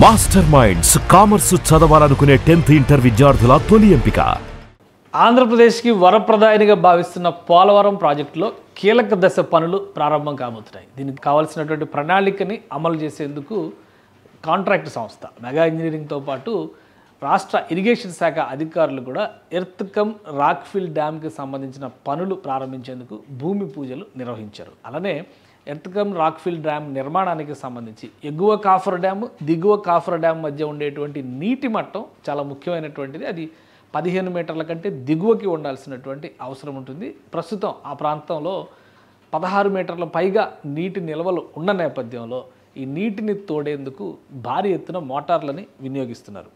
Master minds commerce చదవాలనుకునే 10th inter విద్యార్థుల తొలి ఎంపిక. ఆంధ్రప్రదేశ్కి వరప్రదాయనిగా భావిస్తున్న పోలవరం ప్రాజెక్టులో కీలక దశ పనులు ప్రారంభం కాబోతున్నాయి. దీనికి కావాల్సినటువంటి ప్రణాళికని అమలు చేసేందుకు కాంట్రాక్ట్ సంస్థ మెగా ఇంజనీరింగ్తో పాటు రాష్ట్ర ఇరిగేషన్ శాఖ అధికారులు కూడా ఎర్త్ కమ్ రాక్ఫిల్ డ్యామ్కి సంబంధించిన పనులు ప్రారంభించేందుకు భూమి పూజలు నిర్వహించారు. అలానే ఎర్త్ కమ్ రాక్ఫిల్ డ్యామ్ నిర్మాణానికి సంబంధించి ఎగువ కాఫర్ డ్యామ్ దిగువ కాఫర్ డ్యామ్ మధ్య ఉండేటువంటి నీటి మట్టం చాలా ముఖ్యమైనటువంటిది. అది 15 మీటర్ల కంటే దిగువకి ఉండాల్సినటువంటి అవసరం ఉంటుంది. ప్రస్తుతం ఆ ప్రాంతంలో 16 మీటర్ల పైగా నీటి నిల్వలు ఉన్న నేపథ్యంలో ఈ నీటిని తోడేందుకు భారీ ఎత్తున మోటార్లని వినియోగిస్తున్నారు.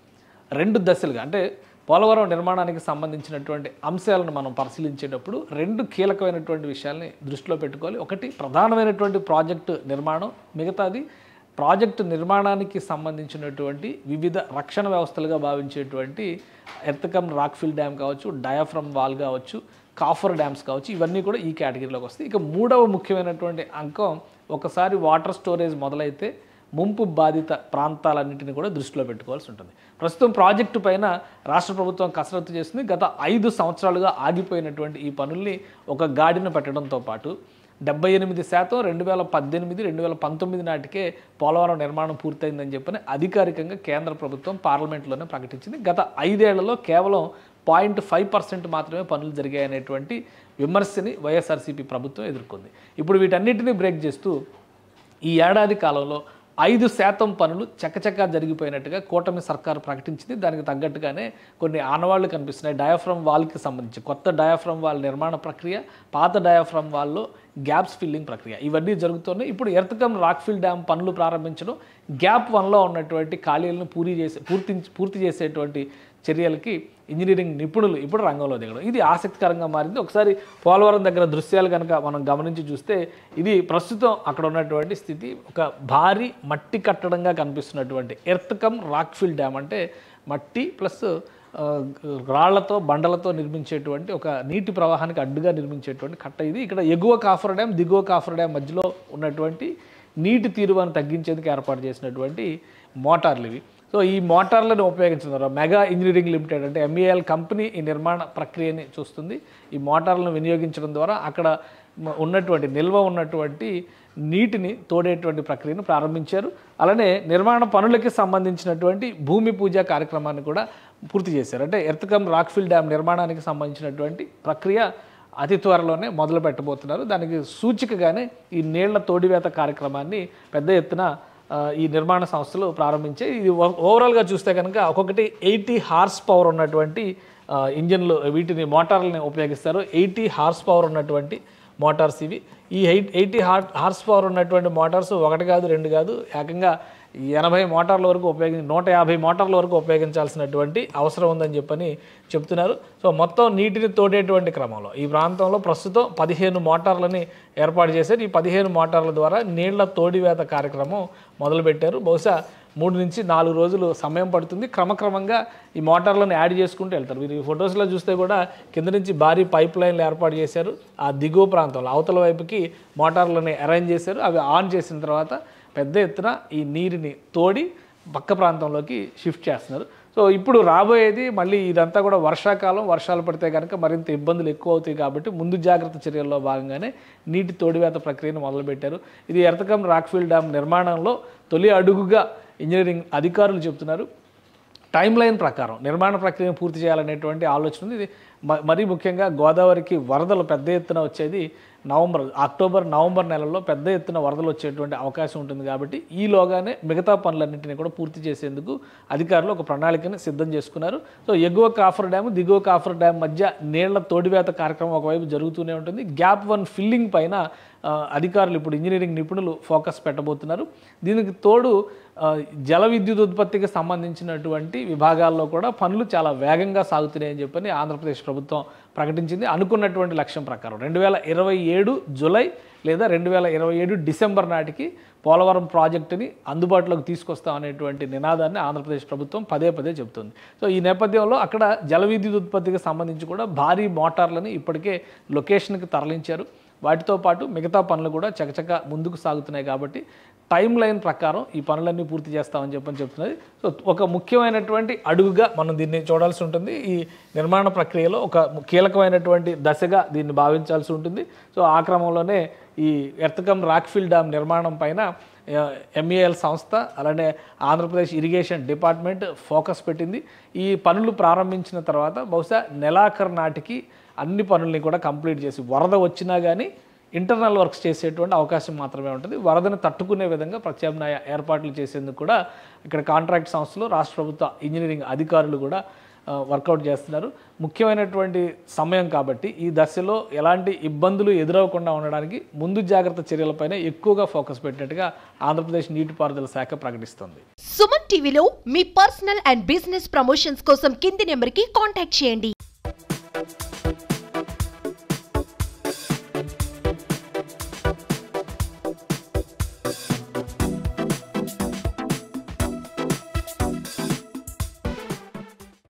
2 దశలుగా అంటే పోలవరం నిర్మాణానికి సంబంధించినటువంటి అంశాలను మనం పరిశీలించేటప్పుడు 2 కీలకమైనటువంటి విషయాల్ని దృష్టిలో పెట్టుకోవాలి. ఒకటి ప్రధానమైనటువంటి ప్రాజెక్టు నిర్మాణం, మిగతాది ప్రాజెక్టు నిర్మాణానికి సంబంధించినటువంటి వివిధ రక్షణ వ్యవస్థలుగా భావించేటువంటి ఎర్త్ కమ్ రాక్ఫిల్ డ్యామ్ కావచ్చు, డయాఫ్రమ్ వాల్ కావచ్చు, కాఫర్ డ్యామ్స్ కావచ్చు, ఇవన్నీ కూడా ఈ కేటగిరీలోకి వస్తాయి. ఇక మూడవ ముఖ్యమైనటువంటి అంకం, ఒకసారి వాటర్ స్టోరేజ్ మొదలైతే ముంపు బాధిత ప్రాంతాలన్నింటినీ కూడా దృష్టిలో పెట్టుకోవాల్సి ఉంటుంది. ప్రస్తుతం ప్రాజెక్టు పైన రాష్ట్ర ప్రభుత్వం కసరత్తు చేస్తుంది. గత 5 సంవత్సరాలుగా ఆగిపోయినటువంటి ఈ పనుల్ని ఒక గాడిన పెట్టడంతో పాటు 78% 2018, 2019 నాటికే పోలవరం నిర్మాణం పూర్తయిందని చెప్పని అధికారికంగా కేంద్ర ప్రభుత్వం పార్లమెంట్లోనే ప్రకటించింది. గత 5 ఏళ్లలో కేవలం 0.5% మాత్రమే పనులు జరిగాయనేటువంటి విమర్శని వైఎస్ఆర్సీపీ ప్రభుత్వం ఎదుర్కొంది. ఇప్పుడు వీటన్నిటిని బ్రేక్ చేస్తూ ఈ ఏడాది కాలంలో 5% పనులు చకచకా జరిగిపోయినట్టుగా కూటమి సర్కారు ప్రకటించింది. దానికి తగ్గట్టుగానే కొన్ని ఆనవాళ్లు కనిపిస్తున్నాయి. డయాఫ్రమ్ వాల్కి సంబంధించి కొత్త డయాఫ్రమ్ వాల్ నిర్మాణ ప్రక్రియ, పాత డయాఫ్రమ్ వాల్లో గ్యాప్స్ ఫిల్లింగ్ ప్రక్రియ, ఇవన్నీ జరుగుతున్నాయి. ఇప్పుడు ఎర్త్ కమ్ రాక్ఫిల్ డ్యామ్ పనులు ప్రారంభించడం, గ్యాప్ 1లో ఉన్నటువంటి ఖాళీలను పూర్తి చేసేటువంటి చర్యలకి ఇంజనీరింగ్ నిపుణులు ఇప్పుడు రంగంలో దిగడం, ఇది ఆసక్తికరంగా మారింది. ఒకసారి పోలవరం దగ్గర దృశ్యాలు కనుక మనం గమనించి చూస్తే ఇది ప్రస్తుతం అక్కడ ఉన్నటువంటి స్థితి. ఒక భారీ మట్టి కట్టడంగా కనిపిస్తున్నటువంటి ఎర్త్ కమ్ రాక్ఫిల్ డ్యామ్ అంటే మట్టి ప్లస్ రాళ్లతో బండలతో నిర్మించేటువంటి ఒక నీటి ప్రవాహానికి అడ్డుగా నిర్మించేటువంటి కట్ట ఇది. ఇక్కడ ఎగువ కాఫర్ డ్యామ్ దిగువ కాఫర్ డ్యామ్ మధ్యలో ఉన్నటువంటి నీటి తీరువాన్ని తగ్గించేందుకు ఏర్పాటు చేసినటువంటి మోటార్లు ఇవి. సో ఈ మోటార్లను ఉపయోగించడం మెగా ఇంజనీరింగ్ లిమిటెడ్ అంటే MEIL కంపెనీ ఈ నిర్మాణ ప్రక్రియని చూస్తుంది. ఈ మోటార్లను వినియోగించడం ద్వారా అక్కడ ఉన్నటువంటి నిల్వ ఉన్నటువంటి నీటిని తోడేటువంటి ప్రక్రియను ప్రారంభించారు. అలానే నిర్మాణ పనులకి సంబంధించినటువంటి భూమి పూజ కార్యక్రమాన్ని కూడా పూర్తి చేశారు. అంటే ఎర్త్ కమ్ రాక్ఫిల్ డ్యామ్ నిర్మాణానికి సంబంధించినటువంటి ప్రక్రియ అతి త్వరలోనే మొదలు పెట్టబోతున్నారు. దానికి సూచికగానే ఈ నీళ్ల తోడివేత కార్యక్రమాన్ని పెద్ద ఎత్తున ఈ నిర్మాణ సంస్థలు ప్రారంభించాయి. ఇది ఓవరాల్గా చూస్తే కనుక ఒక్కొక్కటి 80 హార్స్ పవర్ ఉన్నటువంటి ఇంజన్లు, వీటిని మోటార్లని ఉపయోగిస్తారు. 80 హార్స్ పవర్ ఉన్నటువంటి మోటార్స్ ఇవి. ఈ 80 హార్స్ పవర్ ఉన్నటువంటి మోటార్స్ 1 కాదు 2 కాదు, ఏకంగా 80 మోటార్ల వరకు 150 మోటార్ల వరకు ఉపయోగించాల్సినటువంటి అవసరం ఉందని చెప్పని చెప్తున్నారు. సో మొత్తం నీటిని తోడేటువంటి క్రమంలో ఈ ప్రాంతంలో ప్రస్తుతం 15 మోటార్లని ఏర్పాటు చేశారు. ఈ 15 మోటార్ల ద్వారా నీళ్ల తోడివేత కార్యక్రమం మొదలుపెట్టారు. బహుశా 3 నుంచి 4 రోజులు సమయం పడుతుంది. క్రమక్రమంగా ఈ మోటార్లను యాడ్ చేసుకుంటూ వెళ్తారు. మీరు ఈ ఫొటోస్లో చూస్తే కూడా కింద నుంచి భారీ పైప్ లైన్లు ఏర్పాటు చేశారు. ఆ దిగువ ప్రాంతంలో అవతల వైపుకి మోటార్లని అరేంజ్ చేశారు. అవి ఆన్ చేసిన తర్వాత పెద్ద ఎత్తున ఈ నీరుని తోడి పక్క ప్రాంతంలోకి షిఫ్ట్ చేస్తున్నారు. సో ఇప్పుడు రాబోయేది మళ్ళీ ఇదంతా కూడా వర్షాకాలం, వర్షాలు పడితే కనుక మరింత ఇబ్బందులు ఎక్కువ అవుతాయి కాబట్టి ముందు జాగ్రత్త చర్యల్లో భాగంగానే నీటి తోడివేత ప్రక్రియను మొదలుపెట్టారు. ఇది ఎర్త్ కమ్ రాక్ఫిల్ డ్యామ్ నిర్మాణంలో తొలి అడుగుగా ఇంజనీరింగ్ అధికారులు చెప్తున్నారు. టైం లైన్ ప్రకారం నిర్మాణ ప్రక్రియను పూర్తి చేయాలనేటువంటి ఆలోచన ఉంది. ఇది మరీ ముఖ్యంగా గోదావరికి వరదలు పెద్ద ఎత్తున వచ్చేది అక్టోబర్ నవంబర్ నెలల్లో పెద్ద ఎత్తున వరదలు వచ్చేటువంటి అవకాశం ఉంటుంది కాబట్టి ఈలోగానే మిగతా పనులన్నింటినీ కూడా పూర్తి చేసేందుకు అధికారులు ఒక ప్రణాళికని సిద్ధం చేసుకున్నారు. సో ఎగువ కాఫర్ డ్యామ్ దిగువ కాఫర్ డ్యామ్ మధ్య నీళ్ల తోడివేత కార్యక్రమం ఒకవైపు జరుగుతూనే ఉంటుంది. గ్యాప్ 1 ఫిల్లింగ్ పైన అధికారులు ఇప్పుడు ఇంజనీరింగ్ నిపుణులు ఫోకస్ పెట్టబోతున్నారు. దీనికి తోడు జల విద్యుత్ ఉత్పత్తికి సంబంధించినటువంటి విభాగాల్లో కూడా పనులు చాలా వేగంగా సాగుతున్నాయని చెప్పని ఆంధ్రప్రదేశ్ ప్రభుత్వం ప్రకటించింది. అనుకున్నటువంటి లక్ష్యం ప్రకారం 2027 జూలై లేదా 2027 డిసెంబర్ నాటికి పోలవరం ప్రాజెక్టుని అందుబాటులోకి తీసుకొస్తాం అనేటువంటి నినాదాన్ని ఆంధ్రప్రదేశ్ ప్రభుత్వం పదే చెబుతుంది. సో ఈ నేపథ్యంలో అక్కడ జల విద్యుత్ ఉత్పత్తికి సంబంధించి కూడా భారీ మోటార్లని ఇప్పటికే లొకేషన్కి తరలించారు. వాటితో పాటు మిగతా పనులు కూడా చకచక ముందుకు సాగుతున్నాయి కాబట్టి టైం లైన్ ప్రకారం ఈ పనులన్నీ పూర్తి చేస్తామని చెప్తున్నది. సో ఒక ముఖ్యమైనటువంటి అడుగుగా మనం దీన్ని చూడాల్సి ఉంటుంది. ఈ నిర్మాణ ప్రక్రియలో ఒక కీలకమైనటువంటి దశగా దీన్ని భావించాల్సి ఉంటుంది. సో ఆ క్రమంలోనే ఈ ఎర్తకం రాక్ఫిల్ డ్యామ్ నిర్మాణం పైన MEIL సంస్థ అలానే ఆంధ్రప్రదేశ్ ఇరిగేషన్ డిపార్ట్మెంట్ ఫోకస్ పెట్టింది. ఈ పనులు ప్రారంభించిన తర్వాత బహుశా నెలాఖరు నాటికి అన్ని పనుల్ని కూడా కంప్లీట్ చేసి వరద వచ్చినా కానీ ఇంటర్నల్ వర్క్స్ చేసేటువంటి అవకాశం మాత్రమే ఉంటుంది. వరదను తట్టుకునే విధంగా ప్రత్యామ్నాయ ఏర్పాట్లు చేసేందుకు కూడా ఇక్కడ కాంట్రాక్ట్ సంస్థలు రాష్ట్ర ప్రభుత్వ ఇంజనీరింగ్ అధికారులు కూడా వర్కౌట్ చేస్తున్నారు. ముఖ్యమైనటువంటి సమయం కాబట్టి ఈ దశలో ఎలాంటి ఇబ్బందులు ఎదురవకుండా ఉండడానికి ముందు జాగ్రత్త చర్యలపైన ఎక్కువగా ఫోకస్ పెట్టినట్టుగా ఆంధ్రప్రదేశ్ నీటిపారుదల శాఖ ప్రకటిస్తోంది. సుమన్ టీవీలో మీ పర్సనల్ అండ్ బిజినెస్ ప్రమోషన్స్ కోసం కింది నెంబర్కి కాంటాక్ట్ చేయండి.